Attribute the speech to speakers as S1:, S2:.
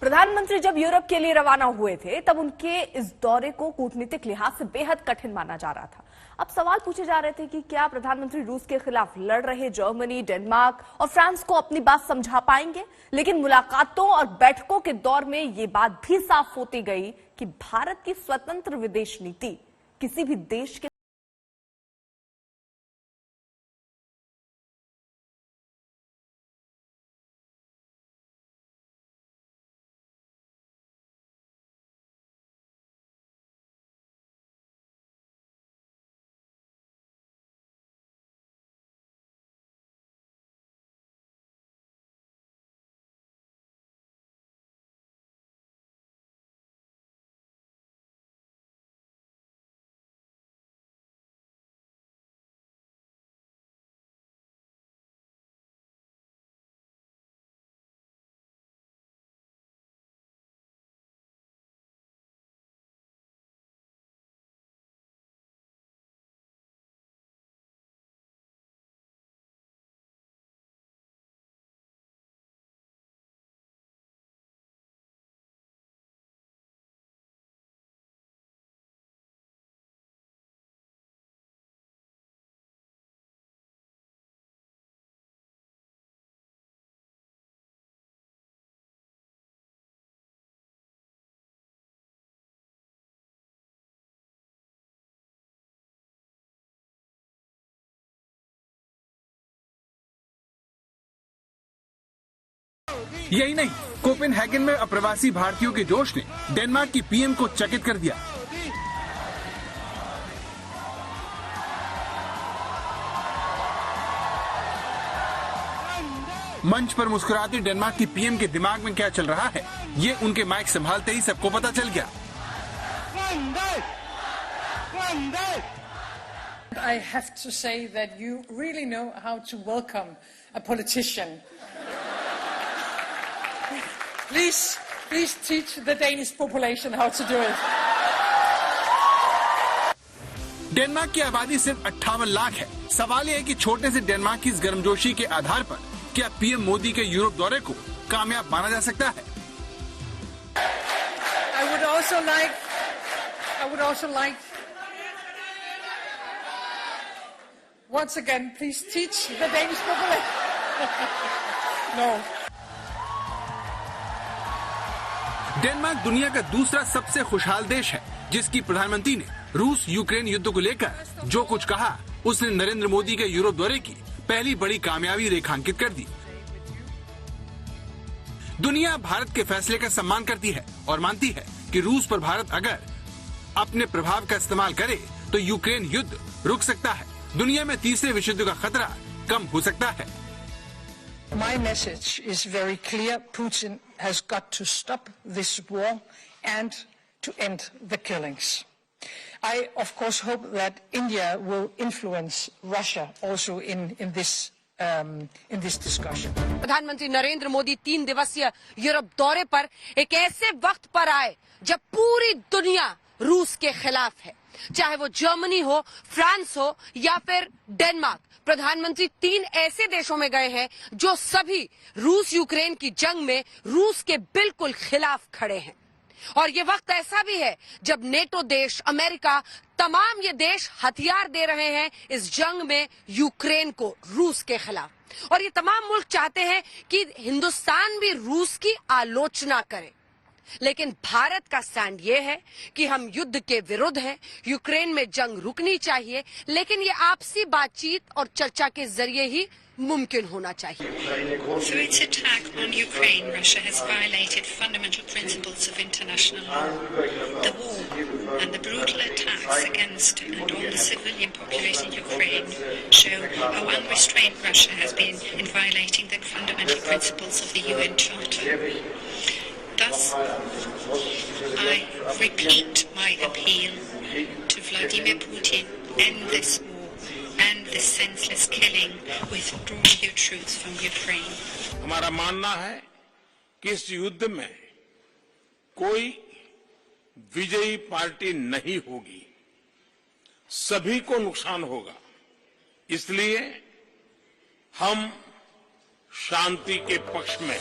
S1: प्रधानमंत्री जब यूरोप के लिए रवाना हुए थे तब उनके इस दौरे को कूटनीतिक लिहाज से बेहद कठिन माना जा रहा था। अब सवाल पूछे जा रहे थे कि क्या प्रधानमंत्री रूस के खिलाफ लड़ रहे जर्मनी, डेनमार्क और फ्रांस को अपनी बात समझा पाएंगे। लेकिन मुलाकातों और बैठकों के दौर में ये बात भी साफ होती गई कि भारत की स्वतंत्र विदेश नीति किसी भी देश के
S2: यही नहीं, कोपेनहेगन में अप्रवासी भारतीयों के जोश ने डेनमार्क की पीएम को चकित कर दिया। मंच पर मुस्कुराती डेनमार्क की पीएम के दिमाग में क्या चल रहा है, ये उनके माइक संभालते ही सबको पता चल गया।
S3: I have to say that you really know how to welcome a politician. Please teach the Danish population how to do it.
S2: Denmark की आबादी सिर्फ 58 लाख है। सवाल यह है कि छोटे से डेनमार्क की इस गर्मजोशी के आधार पर क्या पीएम मोदी के यूरोप दौरे को कामयाब माना जा सकता है?
S3: I would also like once again, please teach the Danish population. No.
S2: Denmark दुनिया का दूसरा सबसे खुशहाल देश है, जिसकी प्रधानमंत्री ने रूस यूक्रेन युद्ध को लेकर जो कुछ कहा, उसने नरेंद्र मोदी के यूरोप दौरे की पहली बड़ी कामयाबी रेखांकित कर दी। दुनिया भारत के फैसले का सम्मान करती है और मानती है कि रूस पर भारत अगर अपने प्रभाव का इस्तेमाल करे तो यूक्रेन युद्ध रुक सकता है, दुनिया में तीसरे विश्व युद्ध का खतरा कम हो सकता है।
S3: My message is very clear. Putin has got to stop this war and to end the killings. I, of course, hope that India will influence Russia also in this discussion.
S4: प्रधानमंत्री नरेंद्र मोदी 3 दिवसीय यूरोप दौरे पर एक ऐसे वक्त पर आए जब पूरी दुनिया रूस के खिलाफ है, चाहे वो जर्मनी हो, फ्रांस हो या फिर डेनमार्क। प्रधानमंत्री 3 ऐसे देशों में गए हैं जो सभी रूस यूक्रेन की जंग में रूस के बिल्कुल खिलाफ खड़े हैं। और ये वक्त ऐसा भी है जब नेटो देश, अमेरिका, तमाम ये देश हथियार दे रहे हैं इस जंग में यूक्रेन को रूस के खिलाफ। और ये तमाम मुल्क चाहते हैं कि हिंदुस्तान भी रूस की आलोचना करे। लेकिन भारत का स्टैंड ये है कि हम युद्ध के विरुद्ध हैं, यूक्रेन में जंग रुकनी चाहिए, लेकिन ये आपसी बातचीत और चर्चा के जरिए ही मुमकिन होना चाहिए।
S5: Through its attack on Ukraine, Russia has violated fundamental principles of international law. The war and the brutal attacks against and on the civilian population in Ukraine show how unrestrained Russia has been in violating the fundamental principles of the UN Charter. Thus, I repeat my appeal to Vladimir Putin: end this war, end this senseless killing, withdraw your troops from Ukraine.
S6: हमारा मानना है कि इस युद्ध में कोई विजयी party नहीं होगी, सभी को नुकसान होगा। इसलिए हम शांति के पक्ष में